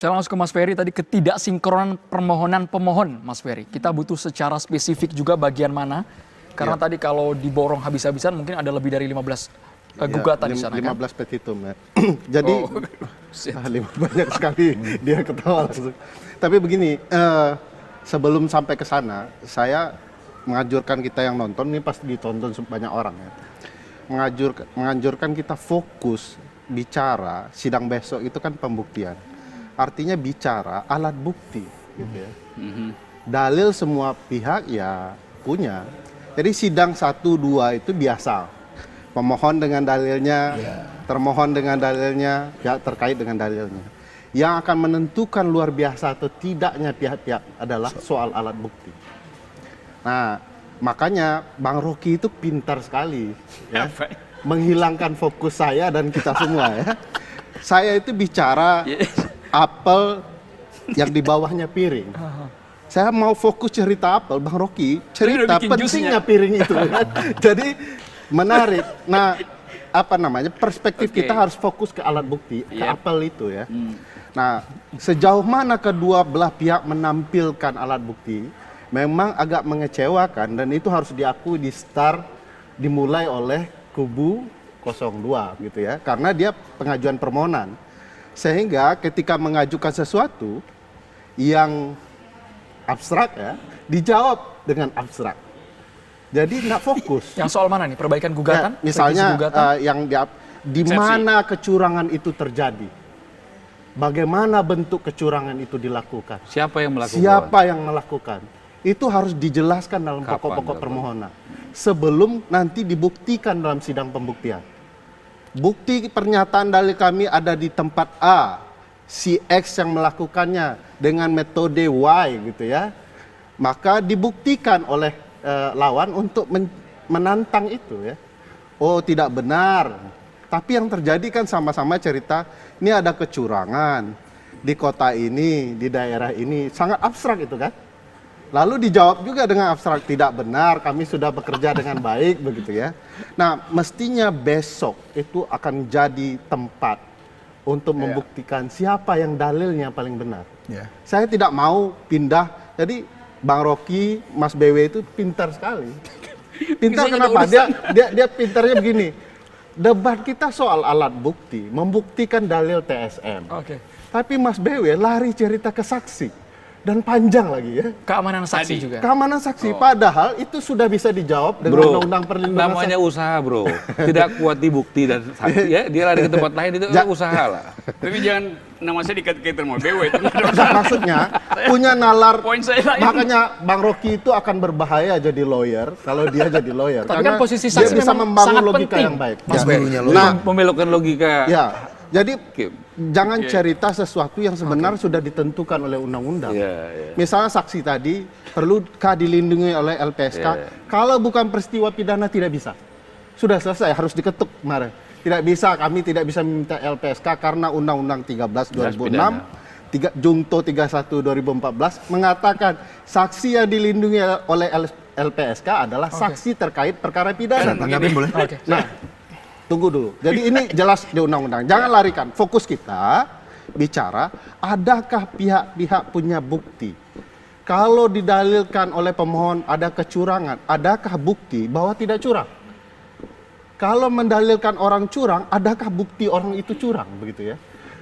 Saya langsung ke Mas Ferry tadi, ketidaksinkronan permohonan pemohon, Mas Ferry. Kita butuh secara spesifik juga bagian mana? Karena tadi kalau diborong habis-habisan mungkin ada lebih dari 15 gugatan di sana 15 kan? petitum ya. Jadi banyak sekali dia ketawa langsung. Tapi begini, sebelum sampai ke sana, saya menganjurkan kita yang nonton, ini pasti ditonton banyak orang ya. Menganjurkan kita fokus bicara sidang besok itu kan pembuktian. Artinya bicara alat bukti gitu ya. Dalil semua pihak ya punya. Jadi sidang 1, 2 itu biasa. Pemohon dengan dalilnya, termohon dengan dalilnya, pihak terkait dengan dalilnya. Yang akan menentukan luar biasa atau tidaknya pihak-pihak adalah soal alat bukti. Nah, makanya Bang Rocky itu pintar sekali ya, menghilangkan fokus saya dan kita semua ya. Saya itu bicara apel yang di bawahnya piring. Saya mau fokus cerita apel, Bang Rocky cerita pentingnya piring itu kan. Jadi menarik. Nah, apa namanya, perspektif kita harus fokus ke alat bukti, ke apel itu ya. Nah, sejauh mana kedua belah pihak menampilkan alat bukti memang agak mengecewakan, dan itu harus diakui dimulai oleh kubu 02 gitu ya, karena dia pengajuan permohonan. Sehingga ketika mengajukan sesuatu yang abstrak ya, dijawab dengan abstrak. Jadi nggak fokus. Yang soal mana nih? Perbaikan gugatan? Ya, misalnya yang di mana kecurangan itu terjadi? Bagaimana bentuk kecurangan itu dilakukan? Siapa yang melakukan? Siapa yang melakukan? Itu harus dijelaskan dalam pokok-pokok permohonan. Sebelum nanti dibuktikan dalam sidang pembuktian. Bukti pernyataan dalil kami ada di tempat A, si X yang melakukannya dengan metode Y gitu ya. Maka dibuktikan oleh lawan untuk menantang itu ya. Oh, tidak benar. Tapi yang terjadi kan sama-sama cerita, ini ada kecurangan di kota ini, di daerah ini, sangat abstrak itu kan. Lalu dijawab juga dengan abstrak, tidak benar, kami sudah bekerja dengan baik begitu ya. Nah, mestinya besok itu akan jadi tempat untuk membuktikan siapa yang dalilnya paling benar. Saya tidak mau pindah, jadi Bang Rocky, Mas BW itu pintar sekali. Pintar kenapa? Dia pintarnya begini. Debat kita soal alat bukti, membuktikan dalil TSM. Tapi Mas BW lari cerita ke saksi. Dan panjang lagi ya. Keamanan saksi juga. Keamanan saksi, padahal itu sudah bisa dijawab dengan undang-undang perlindungan namanya usaha bro. Tidak kuat di bukti dan saksi ya, dia lari ke tempat lain itu usaha lah. Tapi jangan nama saya dikait-kaitan sama BW itu. Maksudnya punya nalar. Poin saya lain. Makanya Bang Rocky itu akan berbahaya jadi lawyer kalau dia jadi lawyer. Tapi kan posisi dia saksi bisa memang membangun sangat logika penting. yang baik. Mas membelokkan logika. Ya. Jadi jangan cerita sesuatu yang sebenarnya sudah ditentukan oleh undang-undang. Misalnya saksi tadi perlukah dilindungi oleh LPSK? Kalau bukan peristiwa pidana tidak bisa. Sudah selesai, harus diketuk kemarin. Tidak bisa, kami tidak bisa meminta LPSK karena Undang-Undang 13 2006, Jungto 31 2014 mengatakan saksi yang dilindungi oleh LPSK adalah saksi terkait perkara pidana. Tanggapin boleh? Nah, tunggu dulu. Jadi ini jelas di undang-undang. Jangan larikan. Fokus kita bicara, adakah pihak-pihak punya bukti? Kalau didalilkan oleh pemohon ada kecurangan, adakah bukti bahwa tidak curang? Kalau mendalilkan orang curang, adakah bukti orang itu curang? Begitu ya.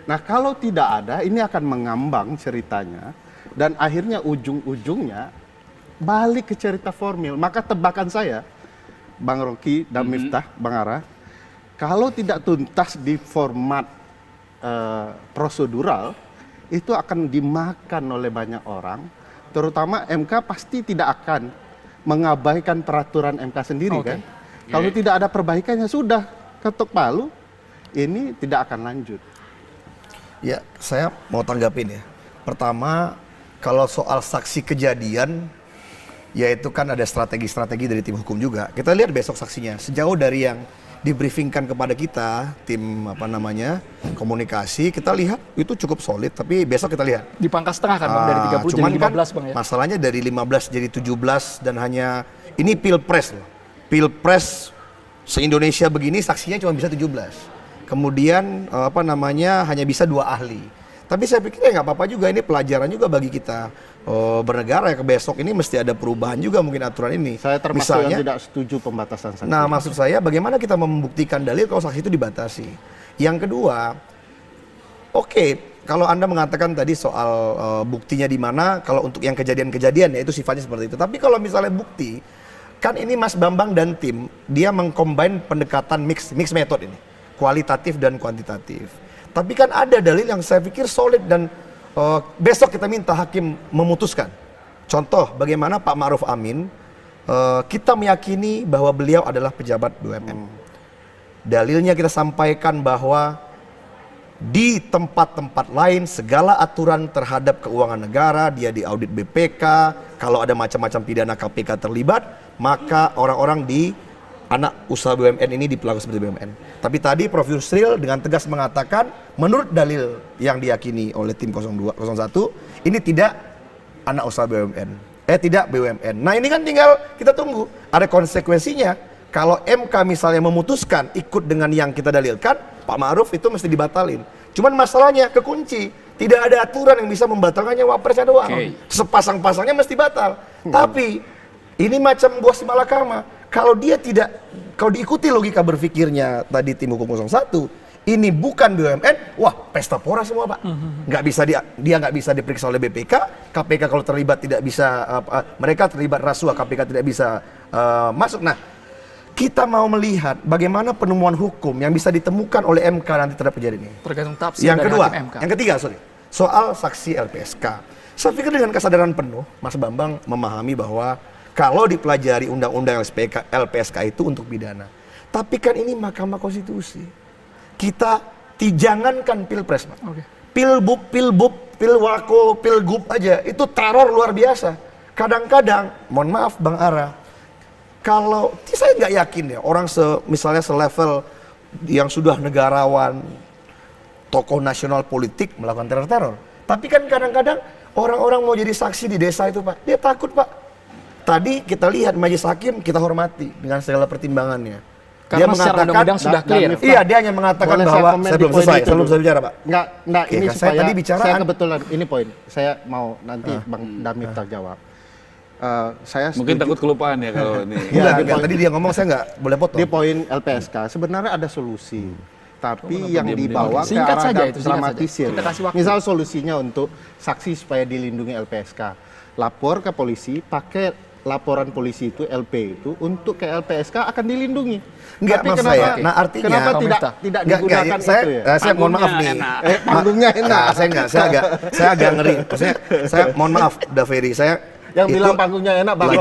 Nah, kalau tidak ada, ini akan mengambang ceritanya. Dan akhirnya ujung-ujungnya balik ke cerita formil. Maka tebakan saya, Bang Rocky dan Miftah, Bang Ara, kalau tidak tuntas di format prosedural, itu akan dimakan oleh banyak orang, terutama MK pasti tidak akan mengabaikan peraturan MK sendiri kan. Kalau tidak ada perbaikannya sudah ketuk palu, ini tidak akan lanjut. Ya, saya mau tanggapin ya. Pertama, kalau soal saksi kejadian, yaitu kan ada strategi-strategi dari tim hukum juga. Kita lihat besok saksinya, sejauh dari yang dibriefingkan kepada kita, tim komunikasi, kita lihat itu cukup solid, tapi besok kita lihat. Di pangkas tengah kan Bang, dari 30 jadi 15 kan, Bang ya? Masalahnya dari 15 jadi 17 dan hanya, ini pilpres loh. Pilpres se-Indonesia begini saksinya cuma bisa 17. Kemudian hanya bisa 2 ahli. Tapi saya pikir ya nggak apa-apa juga, ini pelajaran juga bagi kita bernegara ya, ke besok ini mesti ada perubahan juga mungkin aturan ini. Saya termasuk yang tidak setuju pembatasan saksi. Nah, maksud saya bagaimana kita membuktikan dalil kalau saksi itu dibatasi. Yang kedua, oke, kalau Anda mengatakan tadi soal buktinya di mana, kalau untuk yang kejadian-kejadian ya itu sifatnya seperti itu. Tapi kalau misalnya bukti, kan ini Mas Bambang dan tim, dia mengcombine pendekatan mix method ini, kualitatif dan kuantitatif. Tapi kan ada dalil yang saya pikir solid dan besok kita minta hakim memutuskan. Contoh, bagaimana Pak Ma'ruf Amin, kita meyakini bahwa beliau adalah pejabat BUMN. Dalilnya kita sampaikan bahwa di tempat-tempat lain segala aturan terhadap keuangan negara, dia diaudit BPK, kalau ada macam-macam pidana KPK terlibat, maka orang-orang di anak usaha BUMN ini diperlakukan seperti BUMN. Tapi tadi Prof. Yusril dengan tegas mengatakan, menurut dalil yang diyakini oleh tim 01, ini tidak anak usaha BUMN. Tidak BUMN. Nah ini kan tinggal kita tunggu. Ada konsekuensinya. Kalau MK misalnya memutuskan ikut dengan yang kita dalilkan, Pak Ma'ruf itu mesti dibatalin. Cuman masalahnya kekunci. Tidak ada aturan yang bisa membatalkannya, wapresnya doang. Sepasang-pasangnya mesti batal. Tapi ini macam buah si malakama. Kalau dia tidak, kalau diikuti logika berpikirnya tadi tim hukum 01, ini bukan BUMN, wah pesta pora semua Pak. Nggak bisa dia nggak bisa diperiksa oleh BPK, KPK kalau terlibat tidak bisa, mereka terlibat rasuah, KPK tidak bisa masuk. Nah, kita mau melihat bagaimana penemuan hukum yang bisa ditemukan oleh MK nanti terhadap kejadian ini. Tergantung tafsir Yang dari kedua, hakim MK. yang ketiga, soal saksi LPSK. Saya pikir dengan kesadaran penuh, Mas Bambang memahami bahwa kalau dipelajari undang-undang LPSK itu untuk pidana. Tapi kan ini Mahkamah Konstitusi. Kita jangankan pilpres, Pak. Pilbub, pilwako, pilgub aja, itu teror luar biasa. Kadang-kadang, mohon maaf Bang Ara, kalau saya nggak yakin ya orang misalnya selevel yang sudah negarawan, tokoh nasional politik melakukan teror-teror. Tapi kan kadang-kadang orang-orang mau jadi saksi di desa itu Pak, dia takut Pak. Tadi kita lihat majelis hakim kita hormati dengan segala pertimbangannya. Karena secara undang-undang sudah clear. Iya, dia hanya mengatakan bahwa saya belum selesai, belum saya bicara Pak. Enggak, ini kan supaya saya tadi bicara saya kebetulan ini poin. Saya mau nanti Bang Damif jawab. Saya Mungkin setuju. takut kelupaan ya kalau ini. Enggak, tadi dia ngomong saya nggak boleh potong. Di poin LPSK sebenarnya ada solusi. Tapi yang diam-diam? dibawa ke Singkat arah saja itu, singkat dramatisir. saja. Kita kasih waktu. Misal solusinya untuk saksi supaya dilindungi LPSK. Lapor ke polisi, pakai laporan polisi itu LP itu untuk ke LPSK akan dilindungi. Enggak, Tapi maksud kenapa, saya. Nah, artinya kenapa tidak pemerintah. digunakan saya, itu ya? saya mohon maaf nih. Panggungnya enak. Saya agak ngeri. Maksudnya saya mohon maaf, Daveri. Saya Yang itu bilang panggungnya enak Bang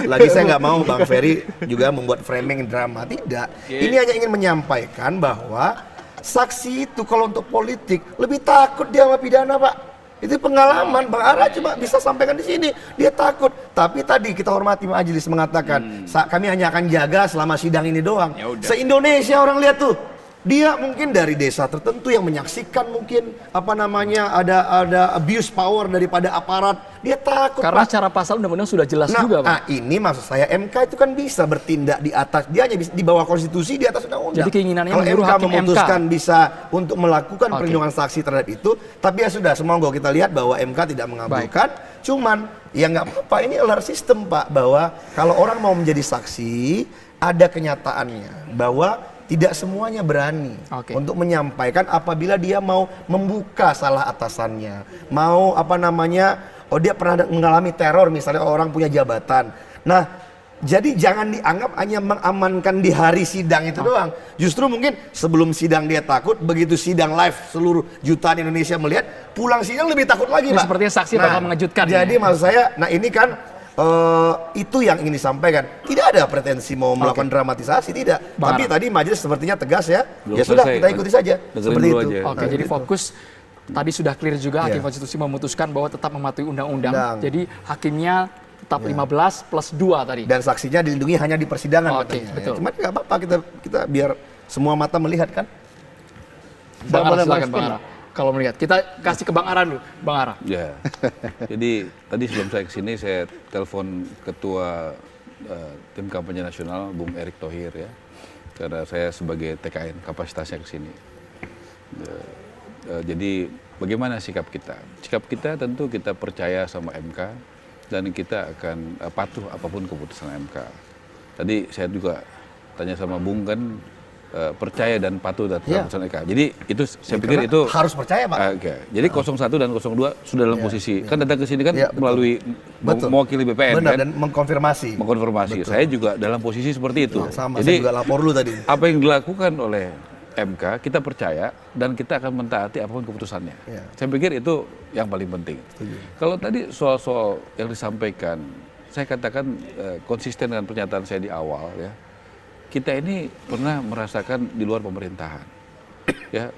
lagi saya nggak mau Bang Ferry juga membuat framing drama. Tidak. Ini hanya ingin menyampaikan bahwa saksi itu kalau untuk politik lebih takut dia sama pidana Pak. Itu pengalaman Bang Ara cuma bisa sampaikan di sini. Dia takut. Tapi tadi kita hormati majelis mengatakan kami hanya akan jaga selama sidang ini doang. Se-Indonesia orang lihat tuh. Dia mungkin dari desa tertentu yang menyaksikan mungkin ada abuse power daripada aparat. Dia takut. Karena Pak. cara pasal undang-undang sudah jelas juga, Pak. Nah, ini maksud saya MK itu kan bisa bertindak di atas, dia hanya bisa di bawah konstitusi, di atas undang-undang. Jadi keinginannya kalau menyuruh MK hakim memutuskan bisa untuk melakukan Oke. perlindungan saksi terhadap itu, tapi ya sudah, semoga kita lihat bahwa MK tidak mengabulkan. Cuman ya nggak apa-apa, ini alert system Pak, bahwa kalau orang mau menjadi saksi ada kenyataannya bahwa tidak semuanya berani untuk menyampaikan apabila dia mau membuka salah atasannya, mau dia pernah mengalami teror misalnya orang punya jabatan. Nah, jadi jangan dianggap hanya mengamankan di hari sidang itu doang. Justru mungkin sebelum sidang dia takut, begitu sidang live seluruh jutaan Indonesia melihat, pulang sidang lebih takut lagi, Pak. Sepertinya saksi bakal mengejutkan. Jadi maksud saya, nah ini kan itu yang ingin disampaikan. Tidak ada pretensi mau melakukan dramatisasi, tidak. Bang Tapi tadi majelis sepertinya tegas ya. Belum Ya sudah, selesai. kita ikuti saja. Dengerin Seperti dulu itu. aja. Oke, jadi fokus tadi sudah clear juga Hakim Konstitusi memutuskan bahwa tetap mematuhi undang-undang. Jadi hakimnya tetap 15 plus 2 tadi. Dan saksinya dilindungi hanya di persidangan Oke, katanya. betul. Cuma nggak apa-apa, kita biar semua mata melihat kan. Bang Ara, boleh silakan merespon Bang Ara. Kalau melihat, kita kasih ke Bang Ara dulu, Bang Ara. Ya, jadi tadi sebelum saya kesini saya telepon ketua tim kampanye nasional Bung Erick Thohir ya, karena saya sebagai TKN kapasitasnya kesini. Jadi bagaimana sikap kita? Sikap kita tentu kita percaya sama MK dan kita akan patuh apapun keputusan MK. Tadi saya juga tanya sama Bung kan, percaya dan patuh terhadap keputusan MK. Jadi itu saya pikir itu harus percaya, Pak. Jadi 01 dan 02 sudah dalam posisi kan datang ke sini kan melalui mewakili BPN. Benar, kan dan mengkonfirmasi. Betul. Saya juga dalam posisi seperti itu. Sama, jadi saya juga lapor dulu tadi. apa yang dilakukan oleh MK kita percaya dan kita akan mentaati apapun keputusannya. Saya pikir itu yang paling penting. Kalau tadi soal-soal yang disampaikan, saya katakan konsisten dengan pernyataan saya di awal ya. Kita ini pernah merasakan di luar pemerintahan, ya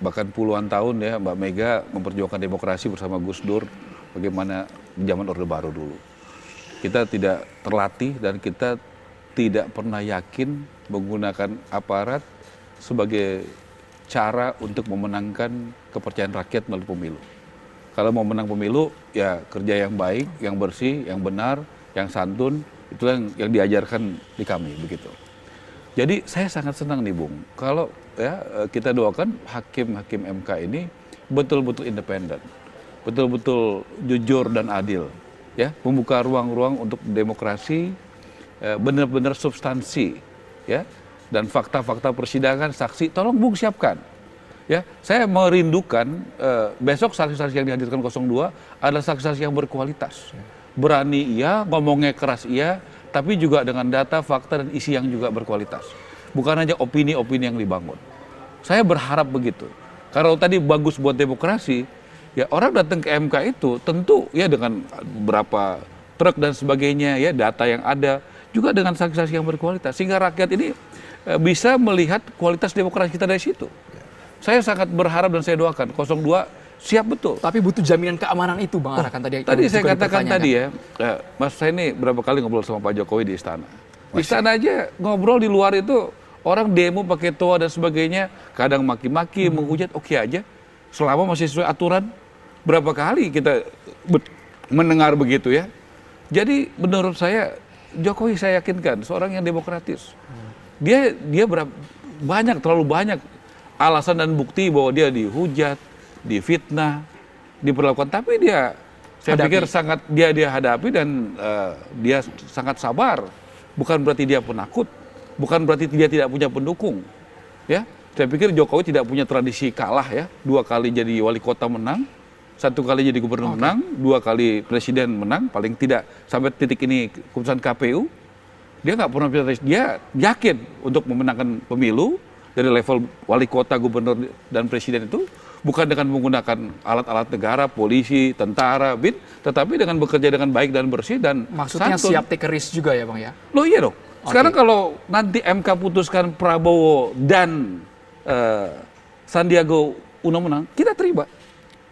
bahkan puluhan tahun ya Mbak Mega memperjuangkan demokrasi bersama Gus Dur, bagaimana zaman Orde Baru dulu. Kita tidak terlatih dan kita tidak pernah yakin menggunakan aparat sebagai cara untuk memenangkan kepercayaan rakyat melalui pemilu. Kalau mau menang pemilu, ya kerja yang baik, yang bersih, yang benar, yang santun, itu yang diajarkan di kami begitu. Jadi saya sangat senang nih Bung, kalau ya kita doakan hakim-hakim MK ini betul-betul independen, betul-betul jujur dan adil, ya membuka ruang-ruang untuk demokrasi, benar-benar substansi, ya dan fakta-fakta persidangan, saksi, tolong Bung siapkan. Ya, saya merindukan besok saksi-saksi yang dihadirkan 02 adalah saksi-saksi yang berkualitas, berani iya, ngomongnya keras iya. Tapi juga dengan data, fakta, dan isi yang juga berkualitas. Bukan hanya opini-opini yang dibangun. Saya berharap begitu. Kalau tadi bagus buat demokrasi, ya orang datang ke MK itu tentu ya dengan berapa truk dan sebagainya, ya data yang ada, juga dengan saksi-saksi yang berkualitas. Sehingga rakyat ini bisa melihat kualitas demokrasi kita dari situ. Saya sangat berharap dan saya doakan 02 siap betul. Tapi butuh jaminan keamanan itu Bang Ara kan tadi. Tadi saya katakan tadi ya, Mas saya ini berapa kali ngobrol sama Pak Jokowi di istana. Istana aja ngobrol di luar itu orang demo pakai toa dan sebagainya, kadang maki-maki, menghujat, oke aja. Selama masih sesuai aturan, berapa kali kita mendengar begitu ya. Jadi menurut saya Jokowi saya yakinkan seorang yang demokratis. Dia terlalu banyak alasan dan bukti bahwa dia dihujat, difitnah, diperlakukan, tapi saya pikir sangat dia hadapi dan dia sangat sabar. Bukan berarti dia penakut, bukan berarti dia tidak punya pendukung. Ya, saya pikir Jokowi tidak punya tradisi kalah ya. 2 kali jadi wali kota menang, 1 kali jadi gubernur menang, 2 kali presiden menang, paling tidak sampai titik ini keputusan KPU. Dia nggak pernah punya tradisi. Dia yakin untuk memenangkan pemilu dari level wali kota, gubernur dan presiden itu. Bukan dengan menggunakan alat-alat negara, polisi, tentara, BIN, tetapi dengan bekerja dengan baik dan bersih dan maksudnya santun. siap take risk juga ya Bang ya? Loh iya dong. Sekarang kalau nanti MK putuskan Prabowo dan Sandiaga Uno menang, kita terima.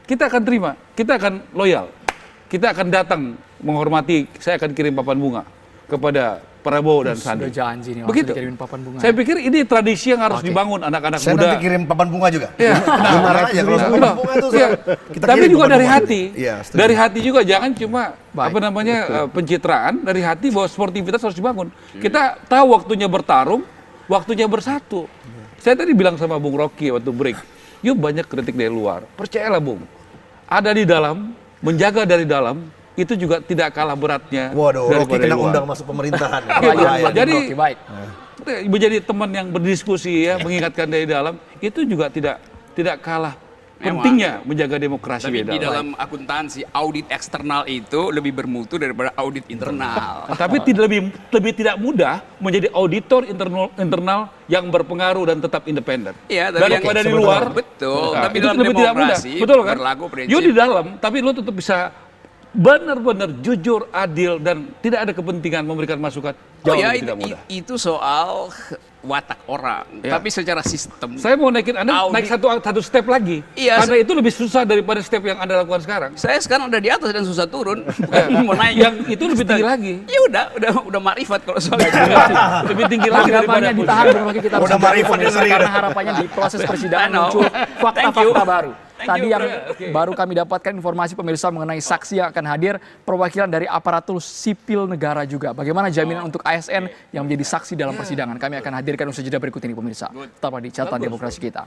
Kita akan terima, kita akan loyal. Kita akan datang menghormati, saya akan kirim papan bunga kepada Prabowo dan Sandi. Sudah janji nih, begitu. dikirimin papan bunga. Saya pikir ini tradisi yang harus dibangun anak-anak muda. Saya nanti kirim papan bunga juga. Ya. Benar aja kalau papan bunga itu kita Tapi kirim juga papan dari bunga. hati. Iya, setuju. Dari hati juga, jangan cuma Baik. pencitraan, dari hati bahwa sportivitas harus dibangun. Kita tahu waktunya bertarung, waktunya bersatu. Saya tadi bilang sama Bung Rocky waktu break, yuk banyak kritik dari luar. Percayalah Bung, ada di dalam, menjaga dari dalam, itu juga tidak kalah beratnya. Waduh, Rocky daripada kena luar. undang masuk pemerintahan. Bahaya, Jadi Rocky, baik. menjadi teman yang berdiskusi ya, mengingatkan dari dalam, itu juga tidak kalah Memang. pentingnya menjaga demokrasi Tapi di di dalam. dalam akuntansi, audit eksternal itu lebih bermutu daripada audit internal. Tapi lebih tidak mudah menjadi auditor internal yang berpengaruh dan tetap independen. Iya, tapi yang daripada di sebenarnya- luar. betul. Nah, Tapi itu dalam lebih tidak mudah. demokrasi Betul kan? berlaku prinsip. You di dalam, tapi lu tetap bisa benar-benar jujur, adil dan tidak ada kepentingan memberikan masukan. Oh Jauh ya, lebih tidak mudah. itu soal watak orang. Ya. Tapi secara sistem. Saya mau naikin Anda naik satu step lagi. Iya, Karena itu lebih susah daripada step yang Anda lakukan sekarang. Saya sekarang udah di atas dan susah turun. Bukan mau naik. Yang itu lebih tinggi lagi. Ya udah makrifat kalau soal itu. Lebih tinggi lagi daripada Harapannya ditahan Bung Rocky, kita Udah bisa marifat pemirsa, ya, sendiri. karena harapannya di proses persidangan I know. muncul fakta-fakta baru. Thank Tadi you, yang bro. baru kami dapatkan informasi pemirsa mengenai saksi yang akan hadir, perwakilan dari aparatur sipil negara juga. Bagaimana jaminan untuk ASN yang menjadi saksi dalam persidangan? Kami akan hadirkan usai jeda berikut ini pemirsa. Tetaplah di catatan demokrasi kita.